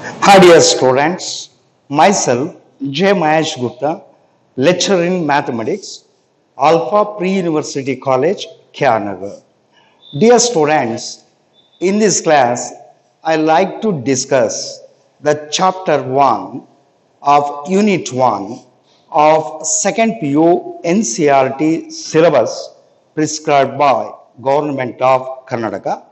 Hi dear students, myself J. Mahesh Gupta, lecturer in mathematics, Alpha Pre-University College, Kyanagar. Dear students, in this class, I like to discuss the chapter 1 of Unit 1 of 2nd PU NCRT syllabus prescribed by Government of Karnataka.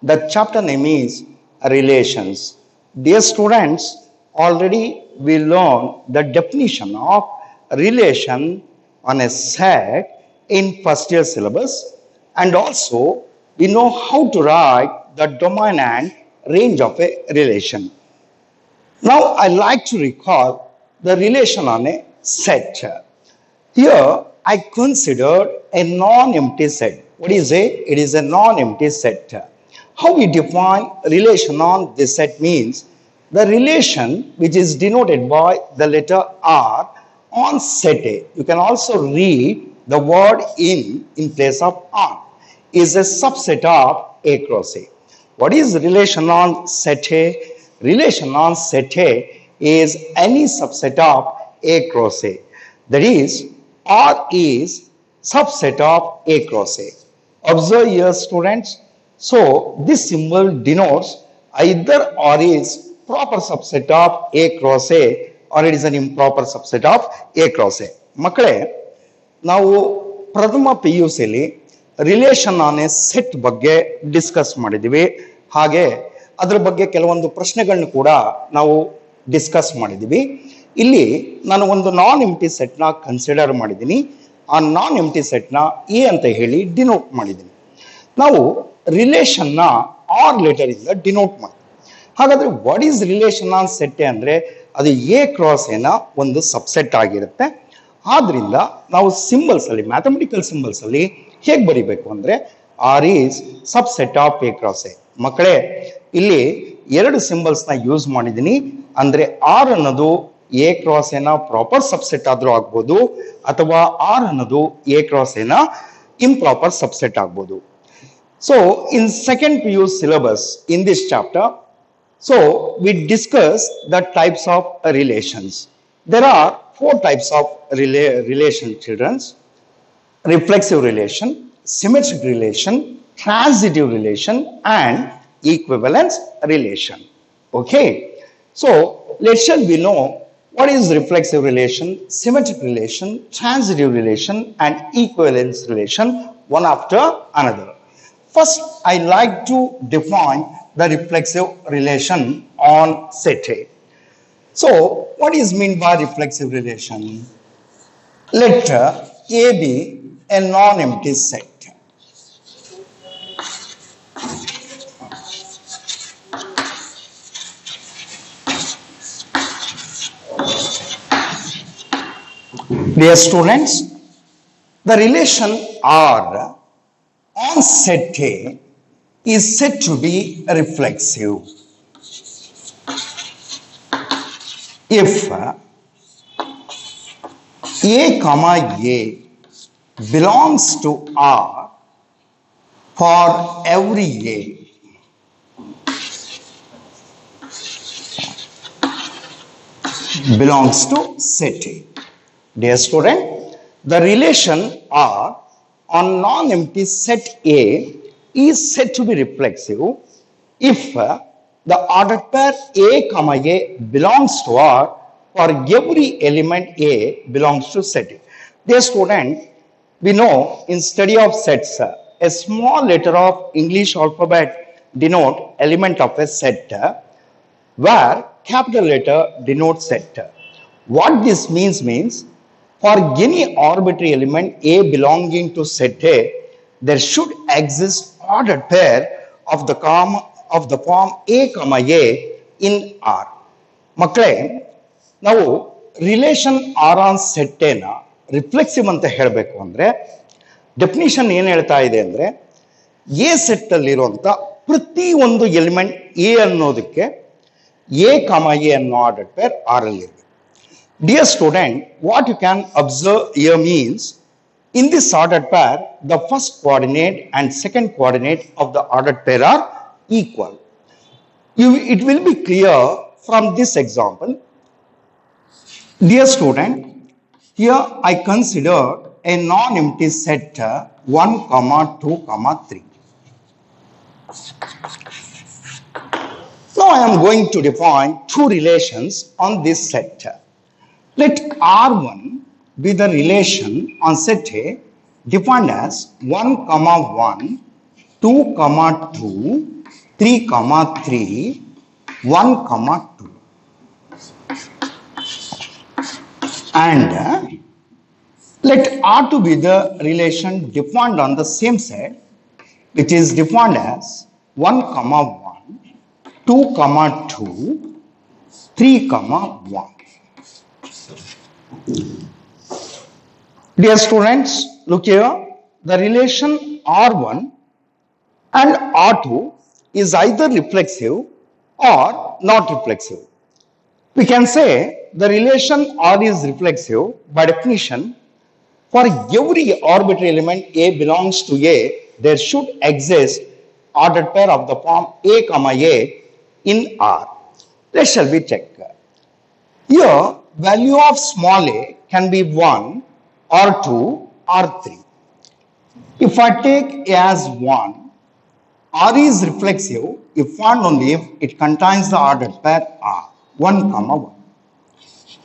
The chapter name is Relations. Dear students, already we learned the definition of relation on a set in first year syllabus, and also we know how to write the domain and range of a relation. Now I like to recall the relation on a set. Here I considered a non-empty set. What is it? It is a non-empty set. How we define relation on this set means the relation which is denoted by the letter R on set A. You can also read the word in place of on is a subset of A cross A. What is relation on set A? Relation on set A is any subset of A cross A. That is, R is subset of A cross A. Observe here, students. So, this symbol denotes either R is proper subset of A cross A or it is an improper subset of A cross A. ಮಕ್ಕಳೇ, ನಾವು ಪ್ರಥಮ PUCಲಿ relation on A set ಬಗ್ಗೆ discuss ಮಾಡಿದ್ದೀವಿ. ಹಾಗೆ ಅದರ ಬಗ್ಗೆ ಕೆಲವೊಂದು ಪ್ರಶ್ನೆಗಳನ್ನ ಕೂಡ ನಾವು ಡಿಸ್ಕಸ್ ಮಾಡಿದ್ದೀವಿ. ಇಲ್ಲಿ ನಾನು ಒಂದು ನಾನ್ ಎಂಟಿ ಸೆಟ್ನ ಕನ್ಸಿಡರ್ ಮಾಡಿದ್ದೀನಿ. ಆ ನಾನ್ ಎಂಟಿ ಸೆಟ್ನ ಎ ಅಂತ ಹೇಳಿ ಡಿನೋಟ್ ಮಾಡಿದ್ದೀನಿ. ನಾವು ರಿಲೇಷನ್ನ ಆರ್ ಲೆಟರ್ ಇಂದ ಡಿನೋಟ್ ಮಾಡಿ. ಹಾಗಾದ್ರೆ what is relation on set ಅಂದ್ರೆ ಅದು ಎ ಕ್ರಾಸ್ ಎನ ಒಂದು ಸಬ್ಸೆಟ್ ಆಗಿರುತ್ತೆ. ಆದ್ರಿಂದ ನಾವು ಸಿಂಬಲ್ಸ್ ಅಲ್ಲಿ ಮ್ಯಾಥಮೆಟಿಕಲ್ ಸಿಂಬಲ್ಸ್ ಅಲ್ಲಿ ಹೇಗೆ ಬರಿಬೇಕು ಅಂದ್ರೆ R is subset of A cross A. ಮಕ್ಕಳೇ, ಇಲ್ಲಿ ಎರಡು ಸಿಂಬಲ್ಸ್ ನ ಯೂಸ್ ಮಾಡಿದ್ದೀನಿ. ಅಂದ್ರೆ ಆರ್ ಅನ್ನೋದು ಎ ಕ್ರಾಸ್ ಎನ ಪ್ರಾಪರ್ ಸಬ್ಸೆಟ್ ಆದ್ರೂ ಆಗ್ಬೋದು ಅಥವಾ ಆರ್ ಅನ್ನೋದು ಎ ಕ್ರಾಸ್ ಎನ ಇಂಪ್ರಾಪರ್ ಸಬ್ಸೆಟ್ ಆಗ್ಬೋದು. So in second PU syllabus in this chapter, so we discuss the types of relations. There are four types of relation, children: reflexive relation, symmetric relation, transitive relation, and equivalence relation. Okay, so let's shall we know what is reflexive relation, symmetric relation, transitive relation, and equivalence relation one after another. First, I like to define the reflexive relation on set A. So, what is meant by reflexive relation? Let A be a non-empty set. Dear students, the relation R on set A is said to be reflexive if A comma A belongs to R for every A belongs to set A. Dear student, the relation R on non-empty set A is said to be reflexive if the ordered pair A comma A belongs to R for every element A belongs to set A. Dear student, we know in study of sets, a small letter of English alphabet denote element of a set where capital letter denotes set. What this means for any arbitrary element A belonging to set A, there should exist ordered pair of the form A comma A in R. ಮಕ್ಕಳೇ, ನಾವು relation R on set ಏನ reflexive ಅಂತ ಹೇಳಬೇಕು ಅಂದ್ರೆ definition ಏನ್ ಹೇಳ್ತಾ ಇದೆ ಅಂದ್ರೆ ಎ ಸೆಟ್ ಅಲ್ಲಿರುವಂತ ಪ್ರತಿ ಒಂದು ಎಲಿಮೆಂಟ್ ಎ ಅನ್ನೋದಕ್ಕೆ ಎ ಕಾಮ ಎ ಅನ್ನೋ ಆರ್ಡರ್ ಪೇರ್ ಆರ್ ಅಲ್ಲಿ ಇರಬೇಕು. Dear student, what you can observe here means in this ordered pair, the first coordinate and second coordinate of the ordered pair are equal. It will be clear from this example, dear student, here I consider a non-empty set 1, comma 2, comma 3. Now I am going to define two relations on this set. Let R1 be the relation on set A defined as 1, comma 1, 2, comma 2, 3, comma 3, 1, comma 2. And let R2 be the relation defined on the same set, which is defined as 1, comma 1, 2, comma 2, 3, comma 1. Dear students, look here. The relation R1 and R2 is either reflexive or not reflexive. We can say the relation R is reflexive by definition. For every arbitrary element A belongs to A, there should exist ordered pair of the form A, comma A in R. Let shall we check. Here, value of small a can be 1 or 2 or 3. If I take A as 1, R is reflexive if and only if it contains the ordered pair R, 1, comma 1.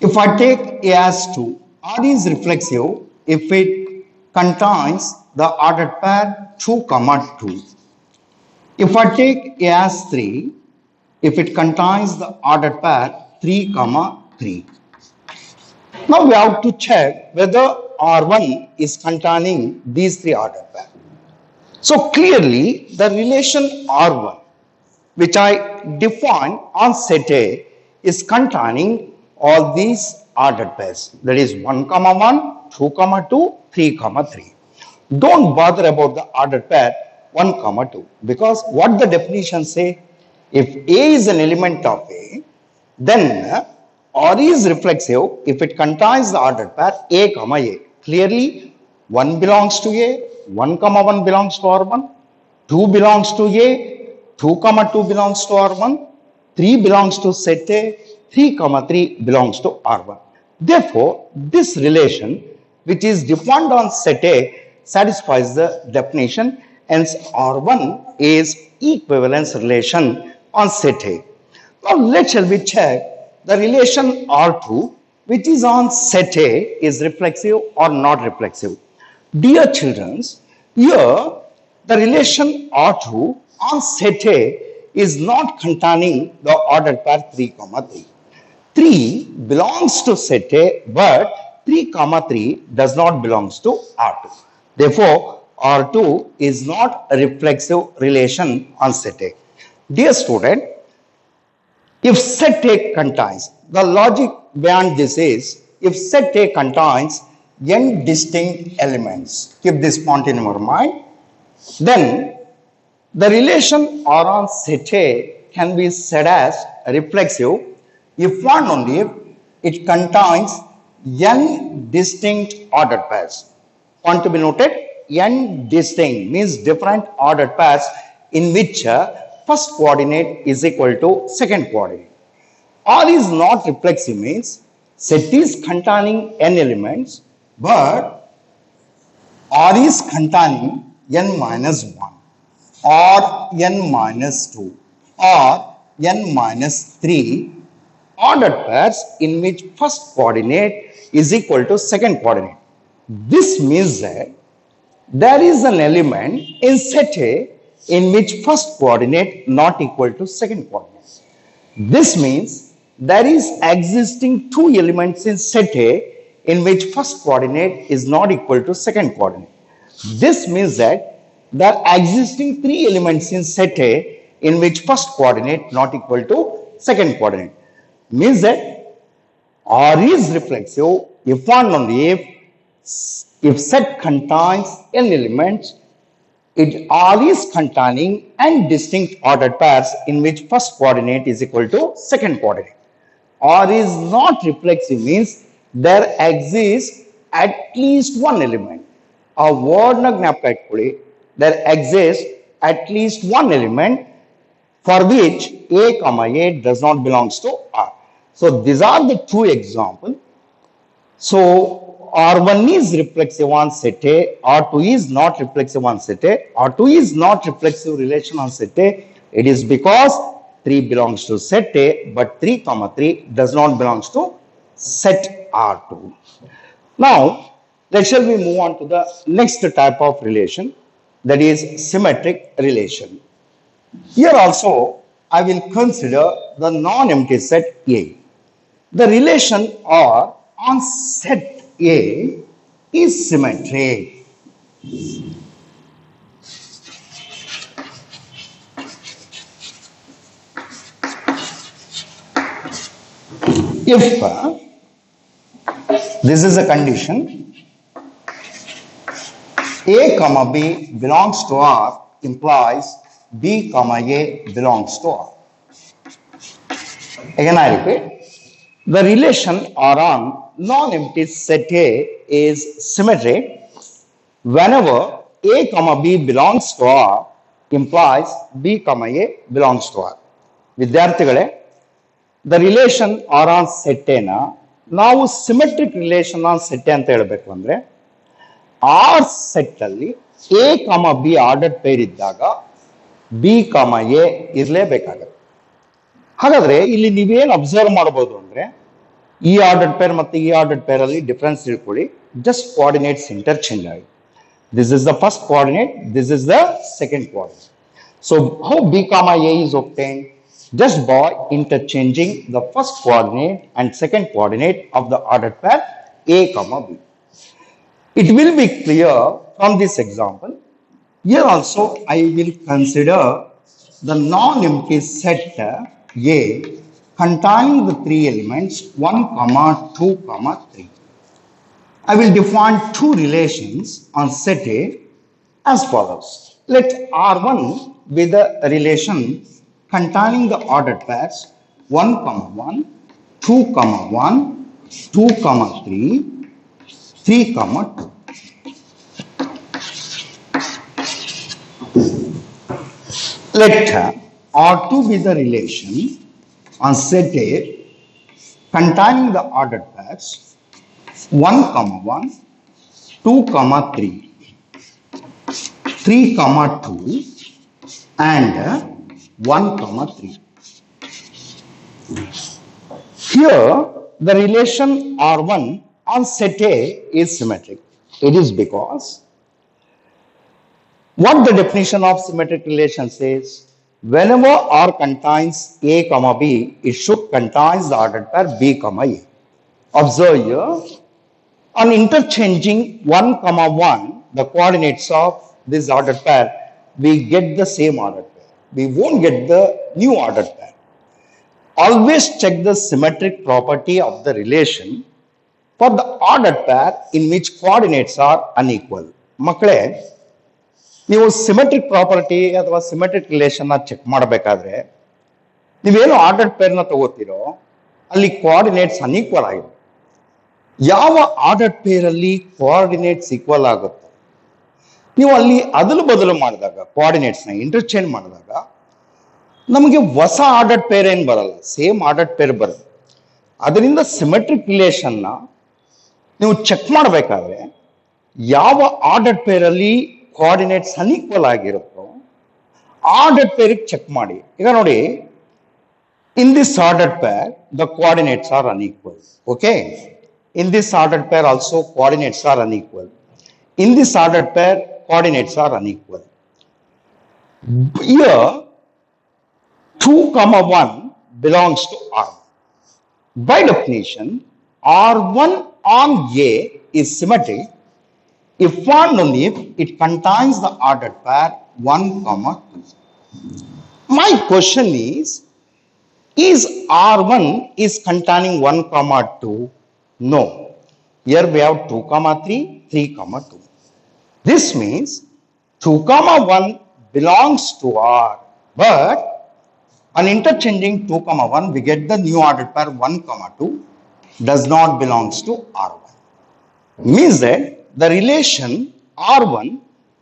If I take A as 2, R is reflexive if it contains the ordered pair 2, comma 2. If I take A as 3, if it contains the ordered pair 3, comma 3. Now we have to check whether R1 is containing these three ordered pairs. So clearly the relation R1, which I define on set A, is containing all these ordered pairs. That is 1, comma 1, 2, comma 2, 3, comma 3. Don't bother about the ordered pair 1, comma 2, because what the definition say? If A is an element of A, then R is reflexive if it contains the ordered pair A, comma A. Clearly, 1 belongs to A, 1, comma 1 belongs to R1, 2 belongs to A, 2, comma 2 belongs to R1, 3 belongs to set A, 3, comma 3 belongs to R1. Therefore, this relation, which is defined on set A, satisfies the definition, hence R1 is equivalence relation on set A. Now, let shall we check the relation R2, which is on set A, is reflexive or not reflexive. Dear children, here the relation R2 on set A is not containing the ordered pair 3, comma 3. 3 belongs to set A, but 3, comma 3 does not belongs to R2. Therefore, R2 is not a reflexive relation on set A. Dear student, if set A contains, the logic behind this is, if set A contains n distinct elements, keep this point in your mind, then the relation R on set A can be said as reflexive if and only if it contains n distinct ordered pairs. Point to be noted, n distinct means different ordered pairs in which first coordinate is equal to second coordinate. R is not reflexive means set is containing n elements, but R is containing n minus 1 or n minus 2 or n minus 3 ordered pairs in which first coordinate is equal to second coordinate. This means that there is an element in set A in which first coordinate not equal to second coordinate. This means there is existing two elements in set A in which first coordinate is not equal to second coordinate. This means that there are existing three elements in set A in which first coordinate not equal to second coordinate. Means that R is reflexive if and only if set contains n elements, R is containing n distinct ordered pairs in which first coordinate is equal to second coordinate. R is not reflexive means there exists at least one element. A word na gnapaka itkoli, there exists at least one element for which A comma A does not belongs to R. So these are the two examples. So R1 is reflexive on set A, R2 is not reflexive on set A, R2 is not reflexive relation on set A. It is because 3 belongs to set A, but 3 comma 3 does not belongs to set R2. Now, shall we move on to the next type of relation, that is symmetric relation. Here also, I will consider the non-empty set A. The relation R on set A is symmetric. If this is a condition, A comma B belongs to R implies B comma A belongs to R. Again I repeat, the relation R on non-empty set A is symmetric whenever A comma B belongs to R implies B comma A belongs to R. ವಿದ್ಯಾರ್ಥಿಗಳೇ, the relation R on set ಎನ ನಾವು symmetric relation on set ಅಂತ ಹೇಳಬೇಕು ಅಂದ್ರೆ R set ಅಲ್ಲಿ A comma B order pair ಇದ್ದಾಗ B comma A ಇರಲೇಬೇಕಾಗುತ್ತೆ. ಹಾಗಾದ್ರೆ ಇಲ್ಲಿ ನೀವೇನು ಅಬ್ಸರ್ವ್ ಮಾಡಬಹುದು ಅಂದ್ರೆ ಈ ಆರ್ಡರ್ ಪೇರ್ ಮತ್ತೆ ಈ ಆರ್ಡರ್ ಪೇರ್ ಅಲ್ಲಿ ಡಿಫರೆನ್ಸ್ ತಿಳ್ಕೊಳ್ಳಿ. ಜಸ್ಟ್ ಕೋಆರ್ಡಿನೇಟ್ಸ್ ಇಂಟರ್ಚೇಂಜ್ ಆಗಿ, this is the first coordinate, this is the second coordinate. So how B comma A is obtained? Just by interchanging the first coordinate and second coordinate of the ordered pair A comma B. It will be clear from this example. Here also I will consider the non-empty set A containing the three elements 1, 2, 3. I will define two relations on set A as follows. Let R1 be the relation containing the ordered pairs 1, 1, 2, 1, 2, 3, 3, 2. Let R2 be the relation on set A containing the ordered pairs 1, 1, 2, 3, 3, 2, and 1, 3. Here, the relation R1 on set A is symmetric. It is because what the definition of symmetric relation says, whenever R contains A comma B, it should contain the ordered pair B comma A. Observe here, on interchanging 1, 1, the coordinates of this ordered pair, we get the same ordered pair. We won't get the new ordered pair. Always check the symmetric property of the relation for the ordered pair in which coordinates are unequal. ಮಕ್ಕಳೇ, ನೀವು symmetric property ಅಥವಾ symmetric relation check ಮಾಡಬೇಕಾದ್ರೆ ನೀವೇನು ordered ಪೇರ್ನ ತಗೋತೀರೋ ಅಲ್ಲಿ coordinates unequal ಆಗಿದೆ. ಯಾವ ordered pair ಅಲ್ಲಿ coordinates equal ಆಗುತ್ತೆ, ನೀವು ಅಲ್ಲಿ ಅದಲು ಬದಲು ಮಾಡಿದಾಗ ಕೋಆರ್ಡಿನೇಟ್ಸ್ನ ಇಂಟರ್ಚೇಂಜ್ ಮಾಡಿದಾಗ ನಮಗೆ ಹೊಸ ಆರ್ಡರ್ಡ್ ಪೇರ್ ಏನು ಬರಲ್ಲ, ಸೇಮ್ ಆರ್ಡರ್ಡ್ ಪೇರ್ ಬರುತ್ತೆ. ಅದರಿಂದ ಸಿಮೆಟ್ರಿಕ್ ರಿಲೇಷನ್ನ ನೀವು ಚೆಕ್ ಮಾಡಬೇಕಾದ್ರೆ ಯಾವ ಆರ್ಡರ್ಡ್ ಪೇರ್ ಅಲ್ಲಿ ಕೋಆರ್ಡಿನೇಟ್ಸ್ ಅನ್ಈಕ್ವಲ್ ಆಗಿರುತ್ತೋ ಆರ್ಡರ್ಡ್ ಪೇರಿಗೆ ಚೆಕ್ ಮಾಡಿ. ಈಗ ನೋಡಿ, in this ordered pair the coordinates are unequal. Okay, in this ordered pair also coordinates are unequal. In this ordered pair, coordinates are unequal. Here, 2, 1 belongs to R. By definition, R1 on A is symmetric if and only if it contains the ordered pair 1, 2. My question is R1 is containing 1, 2? No. Here we have 2, 3, 3, 2. This means 2, 1 belongs to R, but on interchanging 2, 1, we get the new ordered pair 1, 2 does not belongs to R1. Means that the relation R1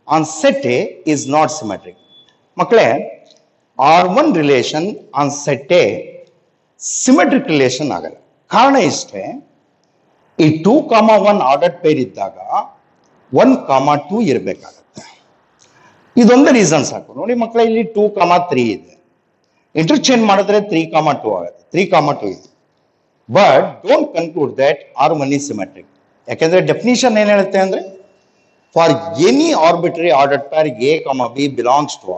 on set A is not symmetric. ಮಕ್ಕಳೇ, R1 relation on set A symmetric relation ಆಗಲ್ಲ. ಕಾರಣ ಇಷ್ಟೇ, ಈ 2,1 order pair ಇದ್ದಾಗ 1,2 ಇರಬೇಕಾಗತ್ತೆ. ಇದೊಂದು reason ಸಾಕು. ನೋಡಿ ಮಕ್ಕಳ, ಇಲ್ಲಿ 2,3 ಇದೆ, ಇಂಟರ್ಚೇಂಜ್ ಮಾಡಿದ್ರೆ 3,2 ಆಗುತ್ತೆ, 3,2 ಇದೆ. But don't conclude that R1 is symmetric. ಯಾಕೆಂದ್ರೆ ಡೆಫಿನಿಷನ್ ಏನ್ ಹೇಳುತ್ತೆ ಅಂದ್ರೆ, for any arbitrary ordered pair A, B belongs to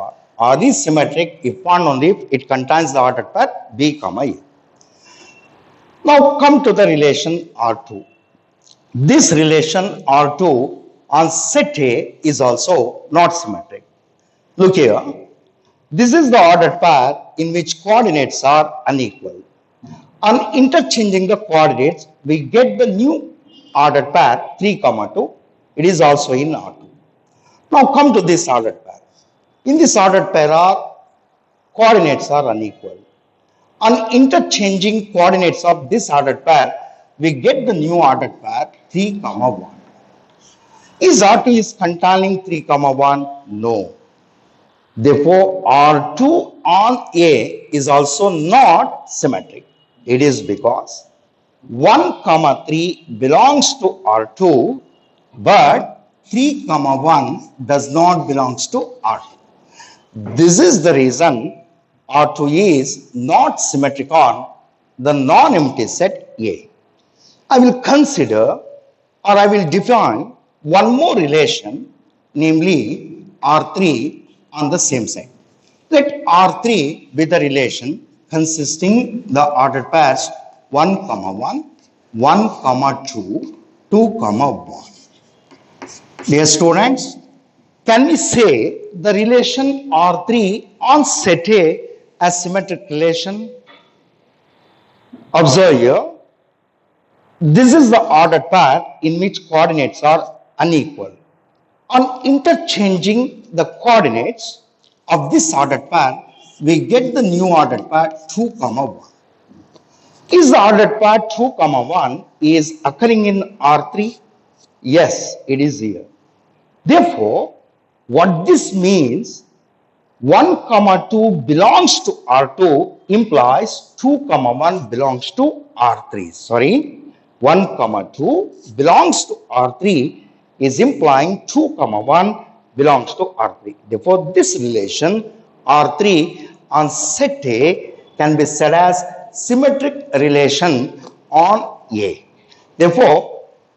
R is symmetric if and only if it contains the ordered pair B, A. Now come to the relation R2. This relation R2 on set A is also not symmetric. Look here, this is the ordered pair in which coordinates are unequal. On interchanging the coordinates, we get the new ordered pair 3,2. It is also in R2. Now come to this ordered pair. In this ordered pair, our coordinates are unequal. On interchanging coordinates of this ordered pair, we get the new ordered pair 3,1. Is R2 is containing 3,1? No. Therefore, R2 on A is also not symmetric. It is because 1,3 belongs to R2, but 3,1 does not belongs to R2. This is the reason R2 is not symmetric on the non-empty set A. I will consider, or I will define one more relation, namely R3 on the same side. Let R3 be the relation consisting the ordered pairs 1,1, 1,2, 2,1. Dear students, can we say the relation R3 on set A as symmetric relation? Observe here, this is the ordered pair in which coordinates are unequal. On interchanging the coordinates of this ordered pair, we get the new ordered pair 2,1. Is the ordered pair 2,1 is occurring in R3? Yes, it is here. Therefore, what this means, 1,2 belongs to R2 implies 2,1 belongs to R3. Sorry, 1,2 belongs to R3 is implying 2,1 belongs to R3. Therefore, this relation R3 on set A can be said as symmetric relation on A. Therefore,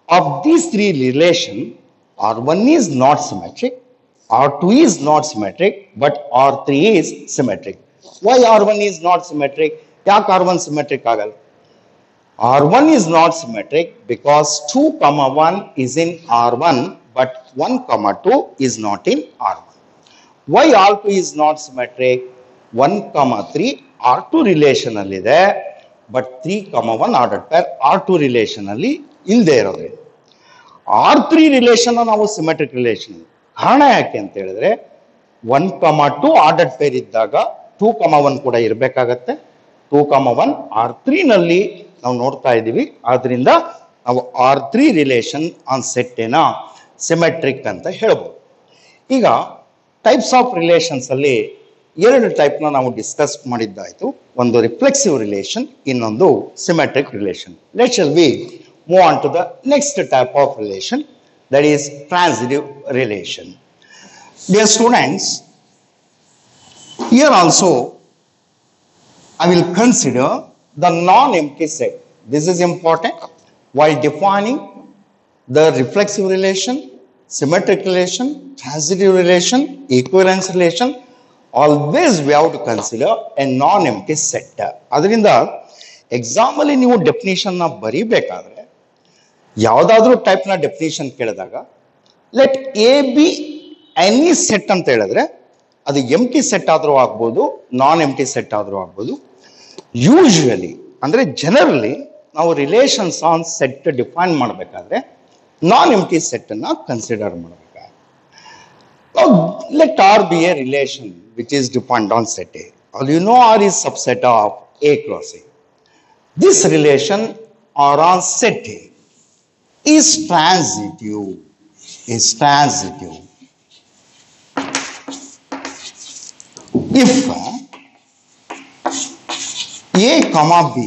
of these three relations, R1 is not symmetric, R2 is not symmetric, but R3 is symmetric. Why R1 is not symmetric? Yak R1 symmetric agal? R1 is not symmetric because 2,1 is in R1, but 1,2 is not in R1. Why R2 is not symmetric? 1,3 R2 relationally there, but 3,1 ordered pair R2 relationally ಇಲ್ಲದೆ ಇರೋದ್ರಿಂದ R3 relation ನಾವು symmetric relation. ಕಾರಣ ಯಾಕೆ ಅಂತ ಹೇಳಿದ್ರೆ 1,2 ordered peer ಇದ್ದಾಗ 2,1 ಕೂಡ ಇರಬೇಕಾಗತ್ತೆ. 2,1 R3 ನಲ್ಲಿ ನಾವು ನೋಡ್ತಾ ಇದ್ದೀವಿ. ಆದ್ರಿಂದ ನಾವು R3 ರಿಲೇಷನ್ ಆನ್ ಸೆಟ್ ಏನ ಸಿಮೆಟ್ರಿಕ್ ಅಂತ ಹೇಳ್ಬೋದು. ಈಗ ಟೈಪ್ಸ್ ಆಫ್ ರಿಲೇಷನ್ಸ್ ಅಲ್ಲಿ ಎರಡು ಟೈಪ್ ನ ನಾವು ಡಿಸ್ಕಸ್ ಮಾಡಿದ್ದಾಯ್ತು. ಒಂದು ರಿಫ್ಲೆಕ್ಸಿವ್ ರಿಲೇಷನ್, ಇನ್ನೊಂದು symmetric relation. Let shall we move on to the next type of relation, that is transitive relation. Dear students, here also I will consider the non-empty set. This is important while defining the reflexive relation, symmetric relation, transitive relation, equivalence relation. Always we have to consider a non-empty set. ಅದರಿಂದ exam ಅಲ್ಲಿ ನೀವು definition ನ ಬರೀಬೇಕಾದ್ರೆ ಯಾವುದಾದ್ರೂ type ನ definition ಕೇಳಿದಾಗ let A be any set ಅಂತ ಹೇಳಿದ್ರೆ ಅದು ಎಂಟಿ ಸೆಟ್ ಆದ್ರೂ ಆಗ್ಬೋದು, ನಾನ್ ಎಂಟಿ ಸೆಟ್ ಆದ್ರೂ ಆಗ್ಬೋದು. ಯೂಶುವಲಿ ಅಂದ್ರೆ ಜನರಲಿ ನಾವು ರಿಲೇಷನ್ಸ್ ಆನ್ ಸೆಟ್ ಡಿಫೈನ್ ಮಾಡಬೇಕಾದ್ರೆ ನಾನ್ ಎಂಟಿ ಸೆಟ್ ಅನ್ನ ಕನ್ಸಿಡರ್ ಮಾಡಬೇಕಾಗುತ್ತೆ. Let R be a relation which is defined on set A. All you know R is subset of A cross A. This relation R on set A is transitive. If A comma B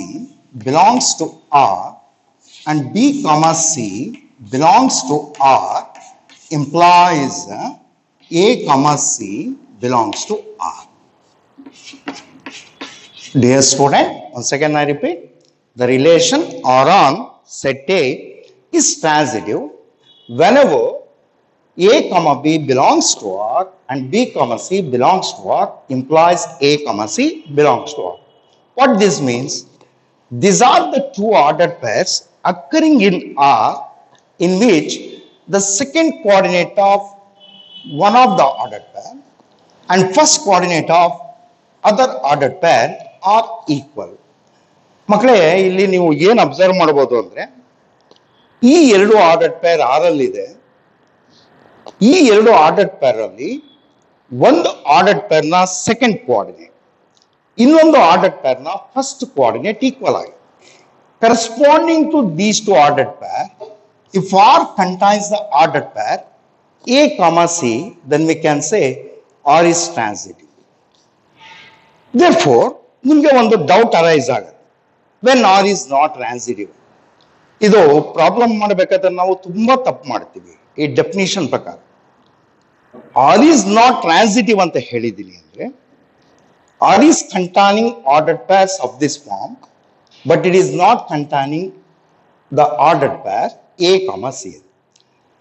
belongs to R and B comma C belongs to R implies A comma C belongs to R. Dear student, once again I repeat, the relation R on set A is transitive whenever A comma B belongs to R and B comma C belongs to R implies A comma C belongs to R. What this means? These are the two ordered pairs occurring in R in which the second coordinate of one of the ordered pair and first coordinate of other ordered pair are equal. ಮಕ್ಕಳೇ, ಇಲ್ಲಿ ನೀವು ಏನು observe ಮಾಡಬಹುದು ಅಂದ್ರೆ ಈ ಎರಡು ordered peer R ಅಲ್ಲಿ ಇದೆ. ಈ ಎರಡು ಆರ್ಡರ್ಡ್ ಪೇರ್ ಅಲ್ಲಿ ಒಂದು ಆರ್ಡರ್ಡ್ ಪೇರ್ ನ ಸೆಕೆಂಡ್ ಕೋಆರ್ಡಿನೇಟ್, ಇನ್ನೊಂದು ಆರ್ಡರ್ಡ್ ಪೇರ್ ನ ಫಸ್ಟ್ ಕೋಆರ್ಡಿನೇಟ್ ಈಕ್ವಲ್ ಆಗಿದೆ. Corresponding to these two ordered pair, if R contains the ordered pair A comma C, then we can say R is transitive. Therefore, ನಿಮಗೆ ಒಂದು doubt arise ಆಗುತ್ತೆ, when R is not transitive. ಇದು problem ಮಾಡಬೇಕಾದ್ರೆ ನಾವು ತುಂಬಾ ತಪ್ಪು ಮಾಡ್ತೀವಿ. ಈ ಡೆಫಿನಿಷನ್ ಪ್ರಕಾರ R is not transitive ಅಂತ ಹೇಳಿದ್ದೀನಿ ಅಂದ್ರೆ R is containing ordered pairs of this form, but it is not containing the ordered pair A comma C.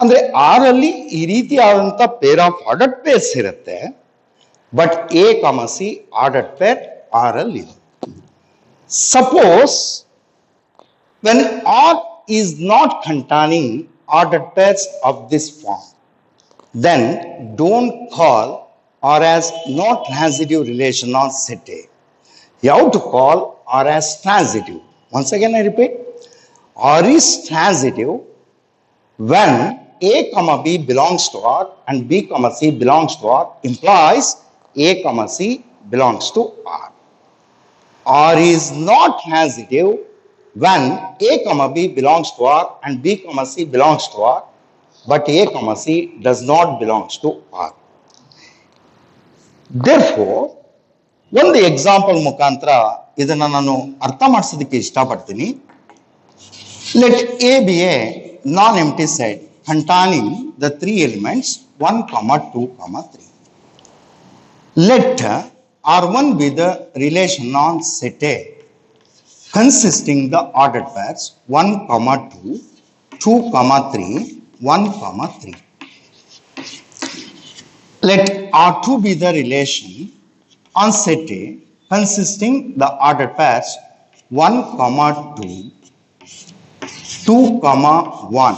ಅಂದ್ರೆ R ಅಲ್ಲಿ ಈ ರೀತಿಯಾದಂತ ಪೇರ್ ಆಫ್ ಆರ್ಡರ್ಡ್ ಪೇರ್ಸ್ ಇರುತ್ತೆ, but A comma C ordered pair R ಅಲ್ಲಿ ಇದೆ. Suppose when R is not containing ordered pairs of this form, then don't call R as not transitive relation on set A. You have to call R as transitive. Once again I repeat, R is transitive when A comma B belongs to R and B comma C belongs to R implies A comma C belongs to R. R is not transitive when A comma B belongs to R and B comma C belongs to R, but A comma C does not belongs to R. Therefore, ಒಂದು example ಮುಖಾಂತರ ಇದನ್ನ ನಾನು ಅರ್ಥ ಮಾಡಿಸೋದಕ್ಕೆ ಇಷ್ಟಪಡ್ತೀನಿ. Let A be a non-empty set containing the three elements 1, 2, 3. Let R1 be the relation on set A consisting the ordered pairs 1, 2, 2, 3, 1, 3. Let R2 be the relation on set A consisting the ordered pairs 1, 2, 2, 1,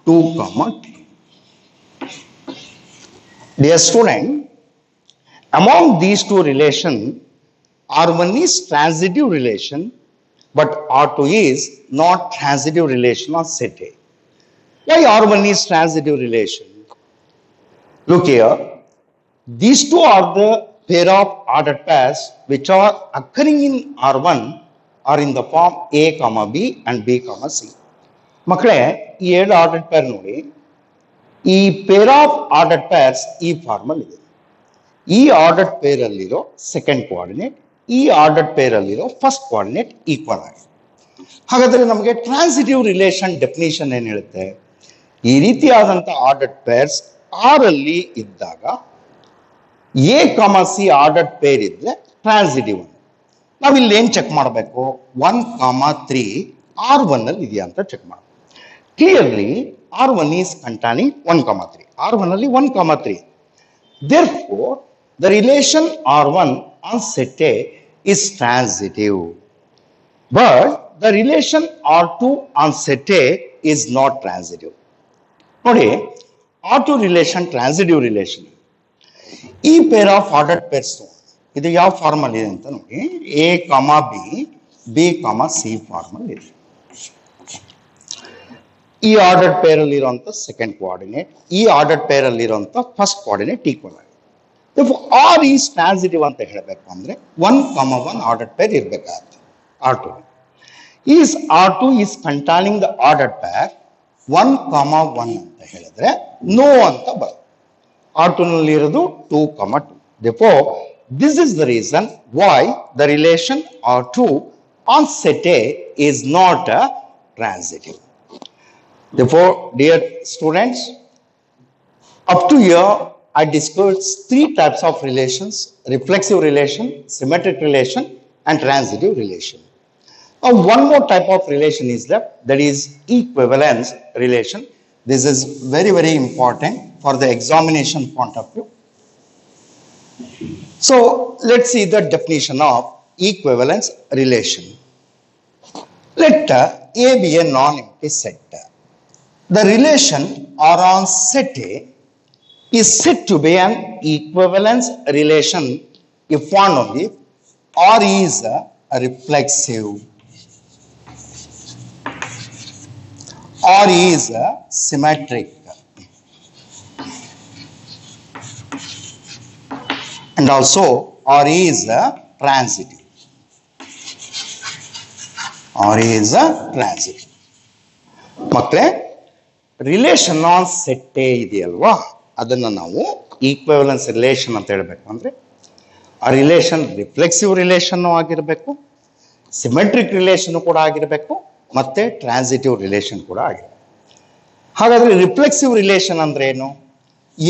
2, 2. Dear student, among these two relations, R1 is transitive relation, but R2 is not transitive relation on set A. Why R1 is transitive relation? Look here, these two are the pair of ordered pairs which are occurring in R1 are in the form A comma B and B comma C. ಮಕ್ಕಳೇ, ಈ ಎರಡು ordered peer ನೋಡಿ, ಈ peer of ordered pairs ಈ formal ಇದೆ. ಈ ordered peer ಅಲ್ಲಿರೋ second coordinate, ಈ ಆರ್ಡರ್ಡ್ ಪೇರ್ ಅಲ್ಲಿರೋ ಫಸ್ಟ್ ಕೋಆರ್ಡಿನೇಟ್ ಈಕ್ವಲ್ ಆಗಿದೆ. ಹಾಗಾದ್ರೆ ನಮಗೆ ಟ್ರಾನ್ಸಿಟಿವ್ ರಿಲೇಷನ್ ಡೆಫಿನಿಷನ್ ಏನ್ ಹೇಳುತ್ತೆ? ಈ ರೀತಿಯಾದಂತ ಆರ್ಡರ್ಡ್ ಪೇರ್ಸ್ ಆರ್ ಅಲ್ಲಿ ಇದ್ದಾಗ A comma C ordered pair ಇದ್ರೆ ಟ್ರಾನ್ಸಿಟಿವ್. ನಾವಿಲ್ಲಿ ಏನ್ ಚೆಕ್ ಮಾಡಬೇಕು? 1, 3 R1 ಅಲ್ಲಿ ಇದೆಯಾ ಅಂತ ಚೆಕ್ ಮಾಡಬೇಕು. Clearly R1 is containing 1, 3. R1 ಅಲ್ಲಿ 1, 3. Therefore, the relation R1 on set A is transitive, but the relation R2 on set A is not transitive. ನೋಡಿ, R2 relation transitive relation. ಈ peer of ordered pairs ಇದು ಯಾವ formal ಇದೆ ಅಂತ ನೋಡಿ. A, B, B, C formal ಇದೆ. ಈ ordered pair ಅಲ್ಲಿ ಇರುವಂತ ಸೆಕೆಂಡ್ ಕೋಆರ್ಡಿನೇಟ್, ಈ ಆರ್ಡರ್ಡ್ ಪೇರ್ ಅಲ್ಲಿ ಇರುವಂತ ಫಸ್ಟ್ ಕೋಆರ್ಡಿನೇಟ್ ಈಕ್ವಲ್ ಆಗಿದೆ. R is transitive ಅಂತ ಹೇಳಬೇಕು ಅಂದ್ರೆ 1, 1 ಆರ್ಡರ್ಡ್ ಪೇರ್ ಇರಬೇಕಾಗುತ್ತೆ. R2 is containing the ordered pair 1, 1 ಅಂತ ಹೇಳಿದ್ರೆ ನೋ ಅಂತ ಬರುತ್ತೆ. R2 ನಲ್ಲಿ ಇರೋದು 2, 2. Therefore, this is the reason why the relation R2 on set A is not transitive. Therefore, dear students, up to here, I discussed three types of relations: reflexive relation, symmetric relation, and transitive relation. Now, one more type of relation is left, that is equivalence relation. This is very, very important for the examination point of view. So, let's see the definition of equivalence relation. Let A be a non-empty set. The relation R on set A is said to be an equivalence relation if found only R is a reflexive, R is a symmetric, and also R is a transitive. R is a transitive. ಮಕ್ಕಳೇ, relation on set A ಇದೆಯಲ್ವಾ, ಅದನ್ನು ನಾವು ಈಕ್ವಿವೆಲೆನ್ಸ್ relation ಅಂತ ಹೇಳಬೇಕು. ಅಂದರೆ ಆ relation reflexive relation ಆಗಿರಬೇಕು, symmetric relation ಕೂಡ ಆಗಿರಬೇಕು, ಮತ್ತೆ ಟ್ರಾನ್ಸಿಟಿವ್ ರಿಲೇಷನ್ ಕೂಡ ಆಗಿರಬೇಕು. ಹಾಗಾದ್ರೆ ರಿಫ್ಲೆಕ್ಸಿವ್ ರಿಲೇಷನ್ ಅಂದ್ರೆ ಏನು?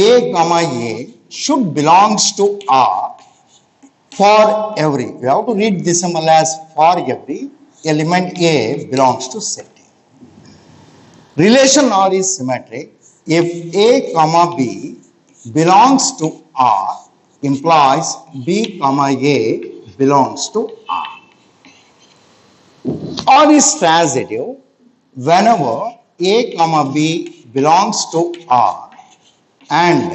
A comma A should belongs to R for every, you have to read this symbol as for every element A belongs to set A. Relation R is symmetric if A comma B belongs to R implies B comma A belongs to R. R is transitive whenever A comma B belongs to R and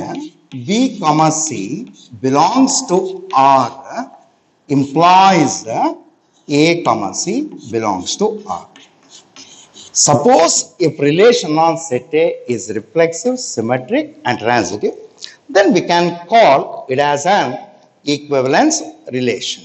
B comma C belongs to R implies A comma C belongs to R. Suppose if relation on set A is reflexive, symmetric and transitive, then we can call it as an equivalence relation.